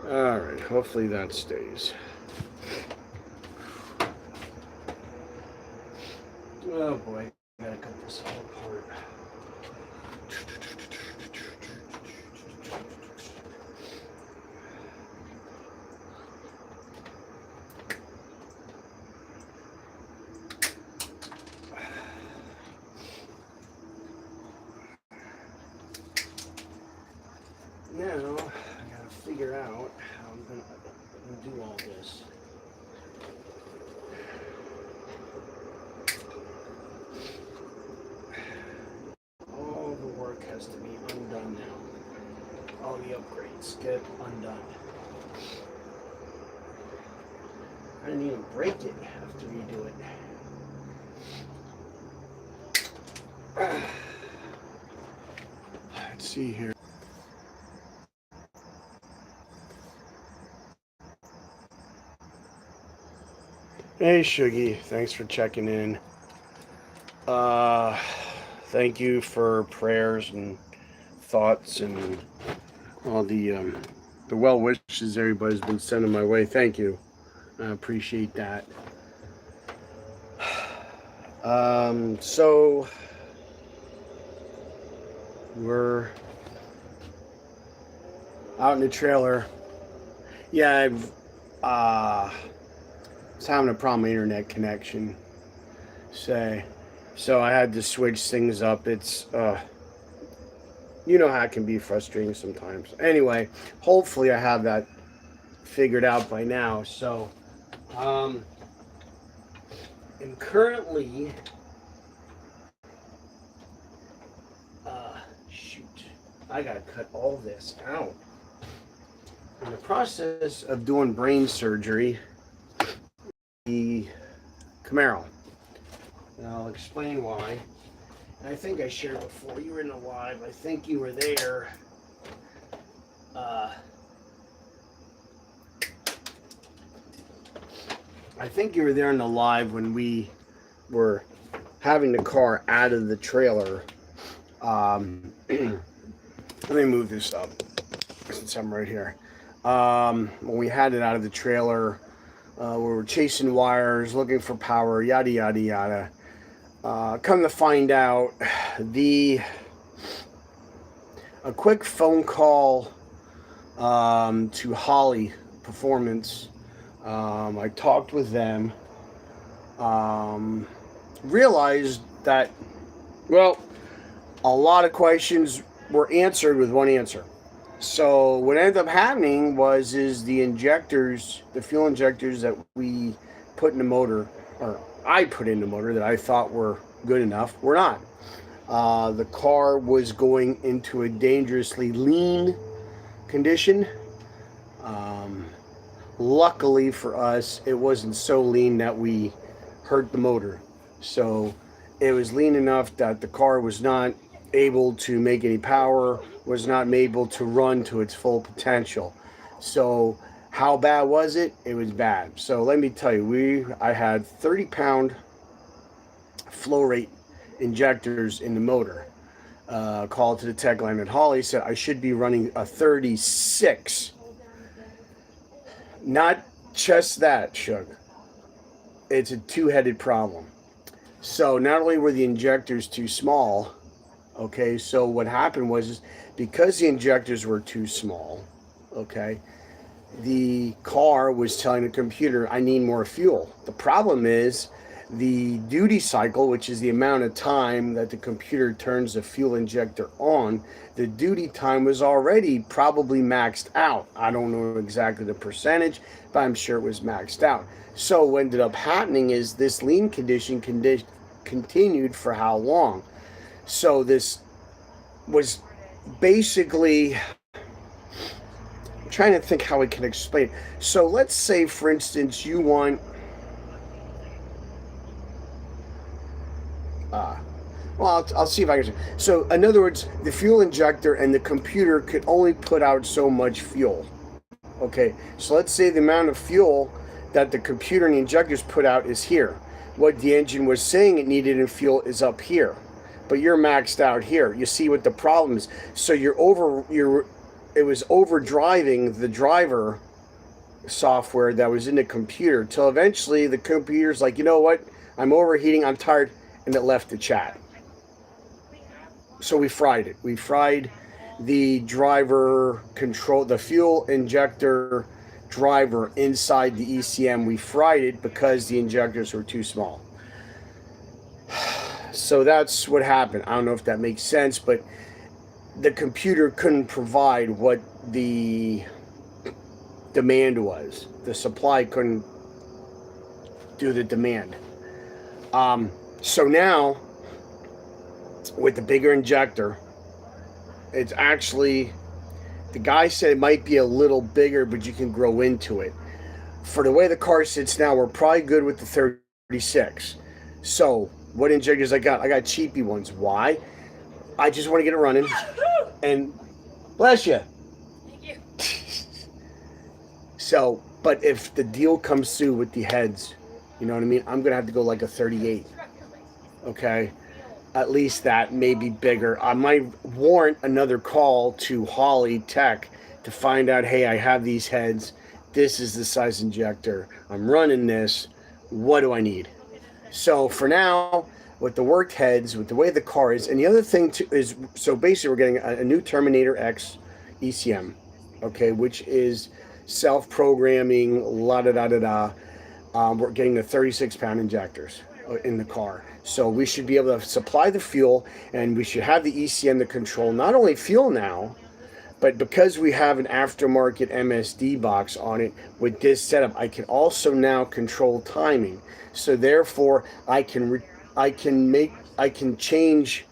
All right, hopefully that stays. Oh boy, I gotta cut this all apart. Now, I gotta figure out how I'm gonna do all this. All the work has to be undone now. All the upgrades get undone. I didn't even break it. I have to redo it. Let's see here. Hey Shuggy, thanks for checking in. Thank you for prayers and thoughts and all the well wishes everybody's been sending my way. Thank you. I appreciate that. So we're out in the trailer. Yeah, I've was having a problem with internet connection. So I had to switch things up. It's you know how it can be frustrating sometimes. Anyway, hopefully I have that figured out by now. So I'm currently shoot, I gotta cut all this out. In the process of doing brain surgery, the Camaro. And I'll explain why. And I think I shared before. You were in the live. I think you were there. I think you were there in the live when we were having the car out of the trailer. Let me move this up since I'm right here. When we had it out of the trailer, we were chasing wires, looking for power, yada yada yada. Come to find out, a quick phone call to Holly Performance. I talked with them. Realized that, well, a lot of questions were answered with one answer. So what ended up happening is the injectors, the fuel injectors that we put in the motor, or I put in the motor that I thought were good enough, were not. The car was going into a dangerously lean condition. Luckily for us, it wasn't so lean that we hurt the motor. So it was lean enough that the car was not able to make any power, was not able to run to its full potential. So how bad was it? It was bad. So let me tell you, I had 30-pound flow rate injectors in the motor. Called to the tech line at Holly, said I should be running a 36. Not just that, Shug. It's a two-headed problem. So not only were the injectors too small, okay, so what happened was because the injectors were too small, okay, the car was telling the computer, I need more fuel. The problem is the duty cycle, which is the amount of time that the computer turns the fuel injector on, the duty time was already probably maxed out. I don't know exactly the percentage, but I'm sure it was maxed out. So what ended up happening is this lean condition continued for how long? So this was basically, I'm trying to think how I can explain. So let's say, for instance, you want well, I'll see if I can. So, in other words, the fuel injector and the computer could only put out so much fuel. Okay, so let's say the amount of fuel that the computer and the injectors put out is here. What the engine was saying it needed in fuel is up here, but you're maxed out here. You see what the problem is? So you're overdriving the driver software that was in the computer till eventually the computer's like, you know what, I'm overheating, I'm tired, and it left the chat. So we fried it. We fried the driver control, the fuel injector driver inside the ECM. We fried it because the injectors were too small. So that's what happened. I don't know if that makes sense, but the computer couldn't provide what the demand was. The supply couldn't do the demand. So now, with the bigger injector, it's actually, the guy said it might be a little bigger, but you can grow into it. For the way the car sits now, we're probably good with the 36. So, what injectors I got? I got cheapy ones. Why? I just want to get it running. And bless you. Thank you. So, but if the deal comes through with the heads, you know what I mean? I'm going to have to go like a 38. Okay? At least that, maybe bigger. I might warrant another call to Holley Tech to find out, hey, I have these heads. This is the size injector. I'm running this. What do I need? So for now, with the worked heads, with the way the car is, and the other thing too is, so basically we're getting a new Terminator X ECM, okay, which is self-programming, la-da-da-da-da. We're getting the 36-pound injectors in the car. So we should be able to supply the fuel, and we should have the ECM to control not only fuel now, but because we have an aftermarket MSD box on it with this setup, I can also now control timing. So therefore, I can change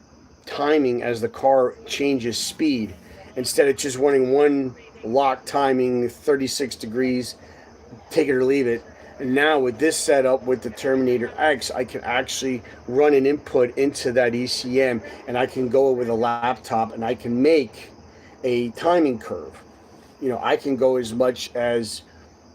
timing as the car changes speed, instead of just running one lock timing 36 degrees, take it or leave it. And now with this setup with the Terminator X, I can actually run an input into that ECM, and I can go with a laptop and I can make a timing curve. You know, I can go as much as,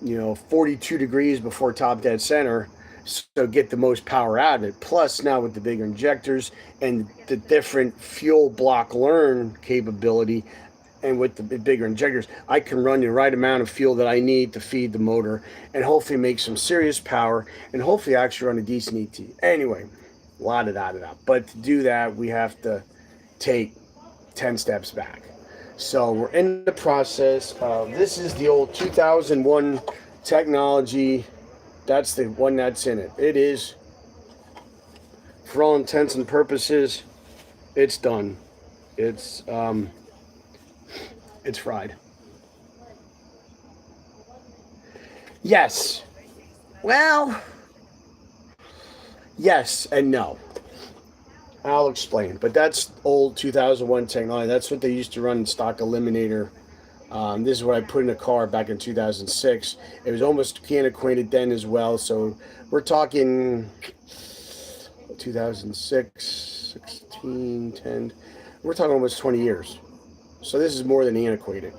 42 degrees before top dead center, so get the most power out of it. Plus now with the bigger injectors and the different fuel block learn capability, and with the bigger injectors, I can run the right amount of fuel that I need to feed the motor and hopefully make some serious power and hopefully actually run a decent ET. Anyway, la-da-da-da-da. But to do that, we have to take 10 steps back. So we're in the process of, this is the old 2001 technology. That's the one that's in it. It is, for all intents and purposes, it's done. It's fried. Yes. Well, yes and no. I'll explain. But that's old 2001 technology. That's what they used to run in stock eliminator. This is what I put in a car back in 2006. It was almost antiquated then as well. So we're talking 2006, 16, 10. We're talking almost 20 years. So this is more than antiquated.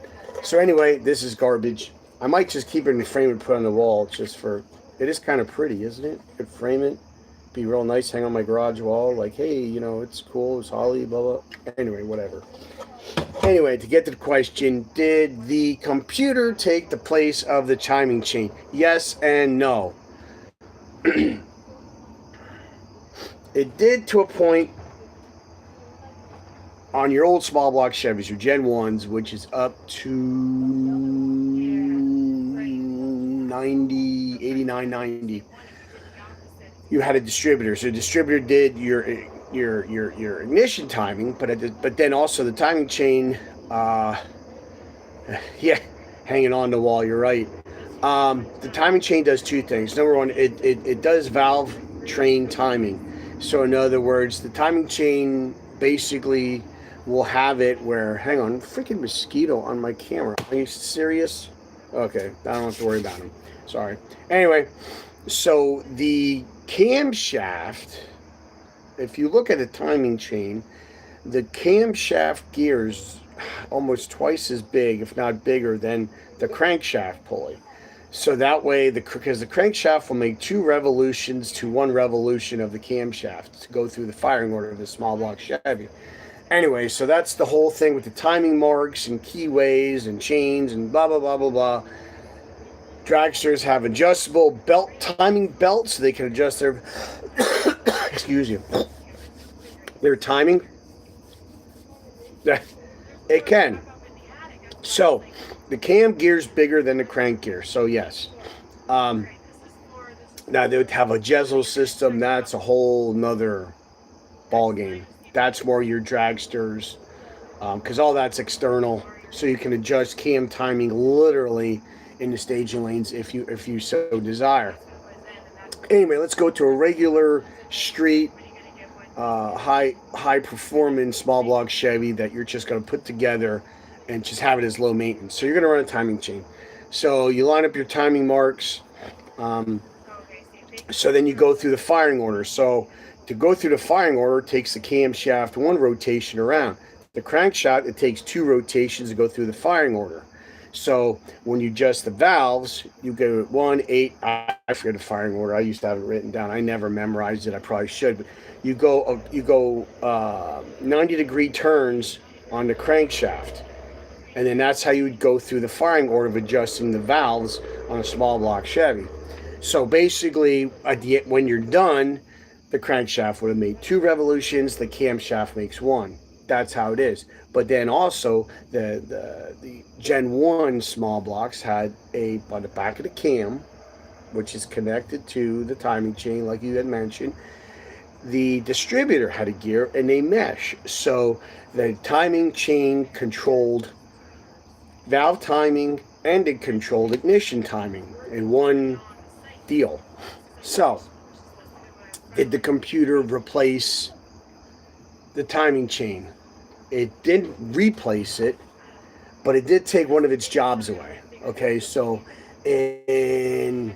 So anyway, this is garbage. I might just keep it in the frame and put it on the wall just for, it is kind of pretty, isn't it? Could frame it, be real nice, hang on my garage wall, like, hey, it's cool, it's Holley, blah, blah. Anyway, whatever. Anyway, to get to the question, did the computer take the place of the timing chain? Yes and no. It did to a point on your old small block Chevys, your Gen 1s, which is up to 90, 89, 90. You had a distributor. So the distributor did your ignition timing, but then also the timing chain, hanging on the wall, you're right. The timing chain does two things. Number one, it does valve train timing. So in other words, the timing chain basically will have it where, hang on, freaking mosquito on my camera. Are you serious? Okay, I don't have to worry about him. Sorry. Anyway, so the camshaft, if you look at the timing chain, the camshaft gears almost twice as big, if not bigger, than the crankshaft pulley. So that way, because the crankshaft will make 2 revolutions to 1 revolution of the camshaft to go through the firing order of the small block Chevy. Anyway, so that's the whole thing with the timing marks and keyways and chains and blah, blah, blah, blah, blah. Dragsters have adjustable belt timing belts so they can adjust their excuse you, their timing. It can. So the cam gear's bigger than the crank gear. So yes. Now they would have a Jezzo system. That's a whole nother ball game. That's more your dragsters, because all that's external. So you can adjust cam timing literally in the staging lanes if you so desire. Anyway, let's go to a regular street high performance small block Chevy that you're just going to put together and just have it as low maintenance. So you're going to run a timing chain. So you line up your timing marks. So then you go through the firing order. So to go through the firing order takes the camshaft one rotation around. The crankshaft, it takes 2 rotations to go through the firing order. So when you adjust the valves, you go 1, 8. I forget the firing order. I used to have it written down. I never memorized it. I probably should. But you go 90-degree turns on the crankshaft, and then that's how you would go through the firing order of adjusting the valves on a small block Chevy. So basically, when you're done, the crankshaft would have made 2 revolutions. The camshaft makes 1. That's how it is. But then also the Gen 1 small blocks had on the back of the cam, which is connected to the timing chain, like you had mentioned. The distributor had a gear and they mesh. So the timing chain controlled valve timing and it controlled ignition timing in one deal. So did the computer replace the timing chain? It didn't replace it, but it did take one of its jobs away. Okay, so in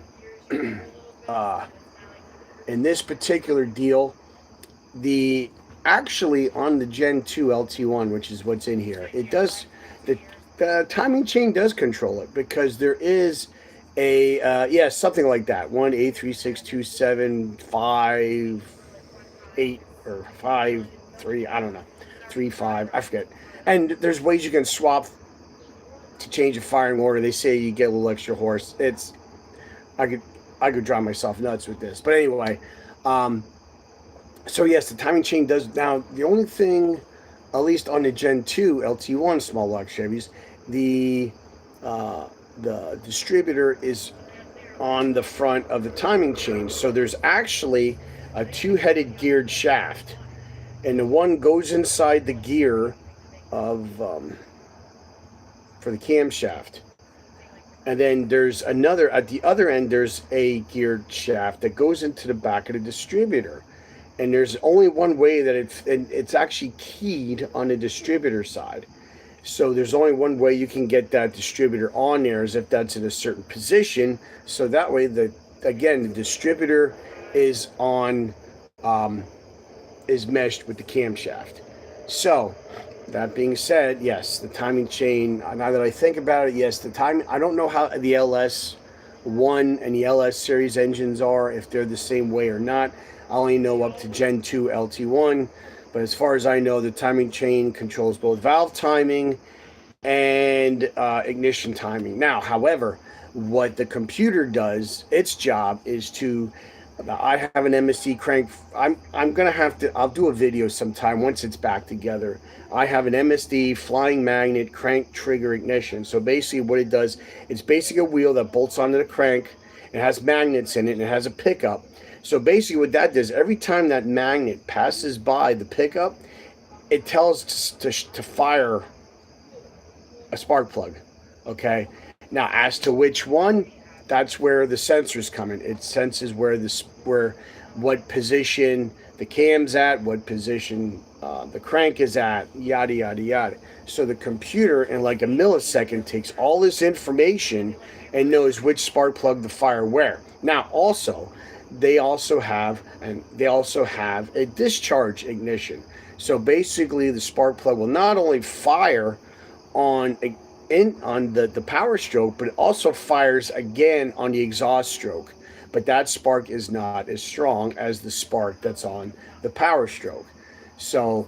this particular deal, actually on the Gen 2 LT1, which is what's in here, it does, the timing chain does control it, because there is a something like that, 1 8 3 6 2 7 5 8 or 5 3, I don't know, 3 5, I forget. And there's ways you can swap to change a firing order. They say you get a little extra horse. I could drive myself nuts with this, but anyway. So yes, the timing chain does. Now the only thing, at least on the Gen 2 LT1 small block Chevys, the distributor is on the front of the timing chain. So there's actually a 2-headed geared shaft, and the one goes inside the gear of for the camshaft. And then there's another, at the other end, there's a geared shaft that goes into the back of the distributor. And there's only one way that it's actually keyed on the distributor side. So there's only one way you can get that distributor on there, is if that's in a certain position. So that way, the distributor is on, is meshed with the camshaft. So that being said, yes, the timing chain, now that I think about it, yes, the timing, I don't know how the LS1 and the LS series engines are, if they're the same way or not. I only know up to Gen 2 LT1, but as far as I know, the timing chain controls both valve timing and ignition timing. Now, however, what the computer does, its job is to, I have an MSD crank. I'm gonna have to. I'll do a video sometime once it's back together. I have an MSD flying magnet crank trigger ignition. So basically, what it does, it's basically a wheel that bolts onto the crank. It has magnets in it, and it has a pickup. So basically, what that does, every time that magnet passes by the pickup, it tells to fire a spark plug. Okay. Now, as to which one, that's where the sensors come in. It senses what position the cam's at, what position the crank is at, yada, yada, yada. So the computer, in like a millisecond, takes all this information and knows which spark plug to fire where. Now, also, they also have a discharge ignition. So basically, the spark plug will not only fire on the power stroke, but it also fires again on the exhaust stroke. But that spark is not as strong as the spark that's on the power stroke. So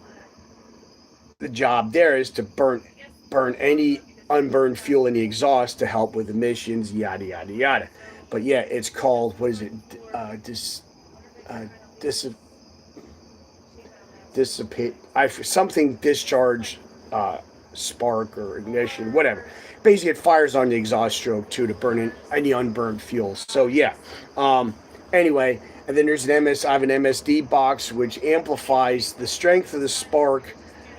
the job there is to burn any unburned fuel in the exhaust to help with emissions, yada yada yada. But yeah, it's called, what is it? Uh, dis dissipate, something discharge, uh, spark or ignition, whatever. Basically, it fires on the exhaust stroke too to burn in any unburned fuel. So yeah. Um, anyway, and then there's I have an MSD box which amplifies the strength of the spark,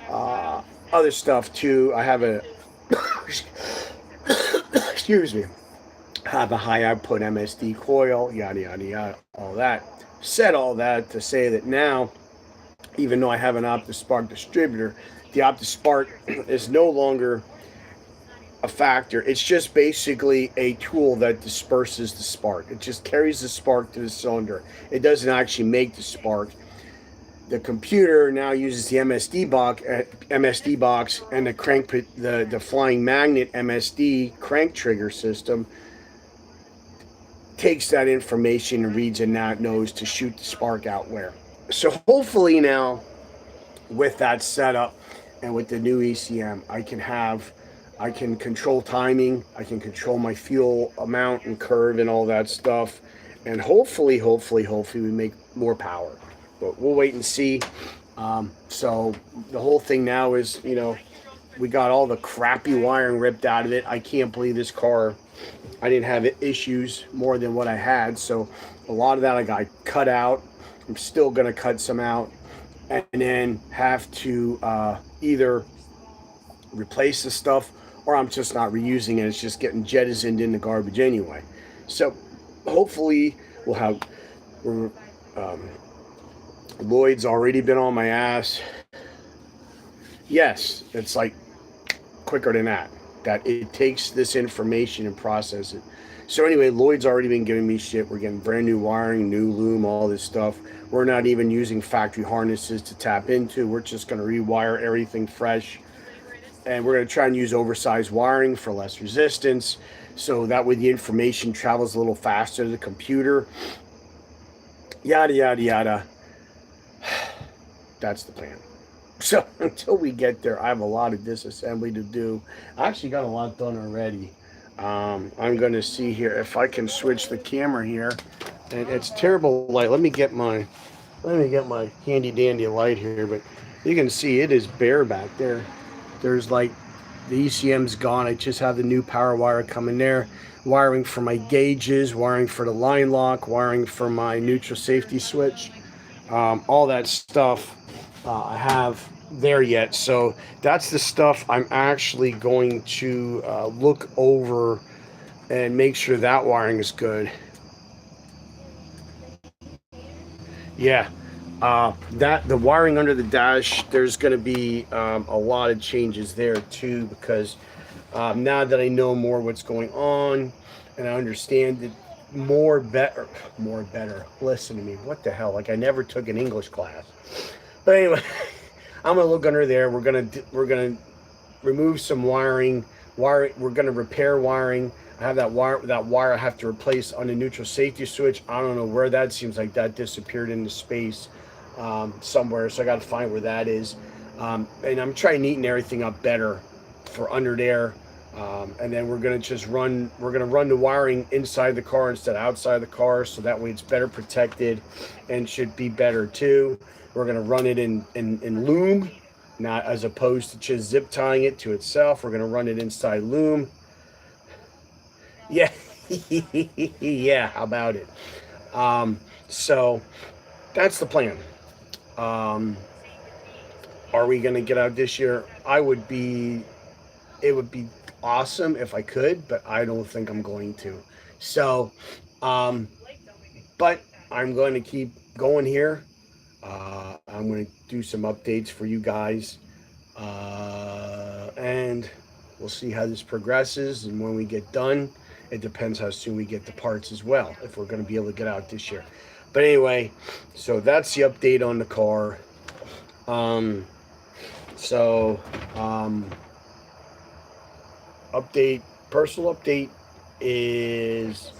other stuff too. I have a excuse me. Have a high output MSD coil, yada yada yada, all that. Said all that to say that now, even though I have an OptiSpark distributor, the OptiSpark is no longer a factor. It's just basically a tool that disperses the spark. It just carries the spark to the cylinder. It doesn't actually make the spark. The computer now uses the MSD box and the flying magnet MSD crank trigger system, takes that information and reads, and now it knows to shoot the spark out where. So hopefully now, with that setup and with the new ECM, I can control timing, I can control my fuel amount and curve and all that stuff, and hopefully we make more power. But we'll wait and see. So the whole thing now is, we got all the crappy wiring ripped out of it. I can't believe this car, I didn't have issues more than what I had. So a lot of that I got cut out. I'm still going to cut some out and then have to either replace the stuff, or I'm just not reusing it. It's just getting jettisoned in the garbage anyway. So hopefully we'll have, Lloyd's already been on my ass. Yes, it's like quicker than that it takes this information and process it. So anyway, Lloyd's already been giving me shit. We're getting brand new wiring, new loom, all this stuff. We're not even using factory harnesses to tap into. We're just going to rewire everything fresh. And we're going to try and use oversized wiring for less resistance. So that way the information travels a little faster to the computer. Yada, yada, yada. That's the plan. So until we get there, I have a lot of disassembly to do. I actually got a lot done already. I'm going to see here if I can switch the camera here. And it's terrible light. Let me get my handy dandy light here. But you can see it is bare back there. There's like the ECM's gone. I just have the new power wire coming there. Wiring for my gauges, wiring for the line lock, wiring for my neutral safety switch. All that stuff I have there yet. So that's the stuff I'm actually going to look over and make sure that wiring is good. Yeah, the wiring under the dash, there's going to be a lot of changes there too, because now that I know more what's going on and I understand it more better. Listen to me. What the hell? Like I never took an English class. But anyway, I'm gonna look under there. We're gonna remove some wiring. We're gonna repair wiring. I have that wire I have to replace on the neutral safety switch. I don't know where that, seems like that disappeared into space somewhere. So I got to find where that is. And I'm trying to neaten everything up better for under there. And then we're gonna run the wiring inside the car instead of outside the car, so that way it's better protected and should be better too. We're gonna run it in loom, not as opposed to just zip tying it to itself. We're gonna run it inside loom. Yeah, yeah. How about it? So that's the plan. Are we gonna get out this year? It would be awesome if I could, but I don't think I'm going to. So, but I'm going to keep going here. I'm going to do some updates for you guys, and we'll see how this progresses. And when we get done, it depends how soon we get the parts as well, if we're going to be able to get out this year. But anyway, so that's the update on the car. Personal update is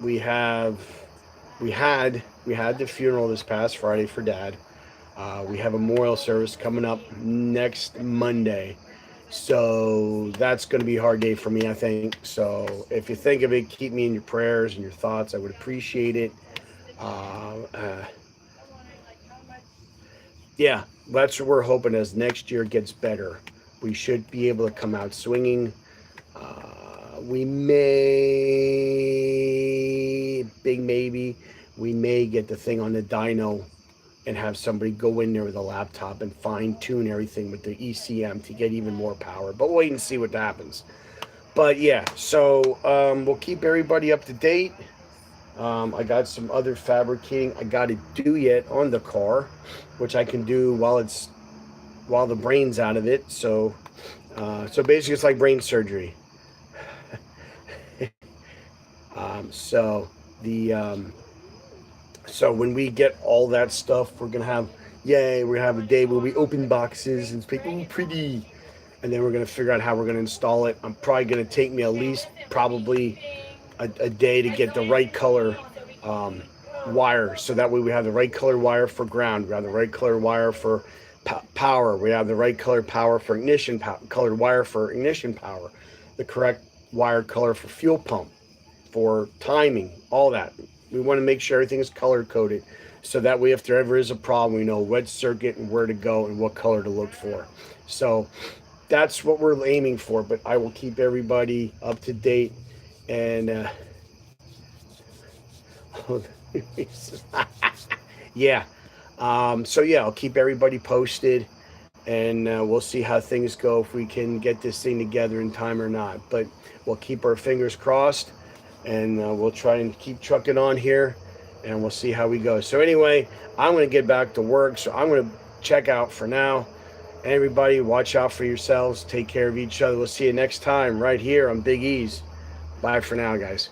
we had the funeral this past Friday for Dad. We have a memorial service coming up next Monday. So that's going to be a hard day for me, I think. So if you think of it, keep me in your prayers and your thoughts. I would appreciate it. Uh, uh, yeah, that's what we're hoping as next year gets better. We should be able to come out swinging. We may, big maybe, we may get the thing on the dyno and have somebody go in there with a laptop and fine tune everything with the ECM to get even more power. But wait and see what happens. But yeah, so we'll keep everybody up to date. I got some other fabricating I got to do yet on the car, which I can do while the brain's out of it. So basically, it's like brain surgery. So when we get all that stuff, we're gonna have a day where we open boxes and speak, ooh, pretty, and then we're gonna figure out how we're gonna install it. I'm probably gonna take me at least probably a day to get the right color wire, so that way we have the right color wire for ground, we have the right color wire for power, we have the right color power for ignition, colored wire for ignition power, the correct wire color for fuel pump, for timing, all that. We want to make sure everything is color coded, so that way if there ever is a problem, we know what circuit and where to go and what color to look for. So that's what we're aiming for, but I will keep everybody up to date. And yeah, so yeah, I'll keep everybody posted, and we'll see how things go, if we can get this thing together in time or not. But we'll keep our fingers crossed, and we'll try and keep trucking on here, and we'll see how we go. So anyway, I'm going to get back to work, so I'm going to check out for now. Everybody, watch out for yourselves. Take care of each other. We'll see you next time right here on Big E's. Bye for now, guys.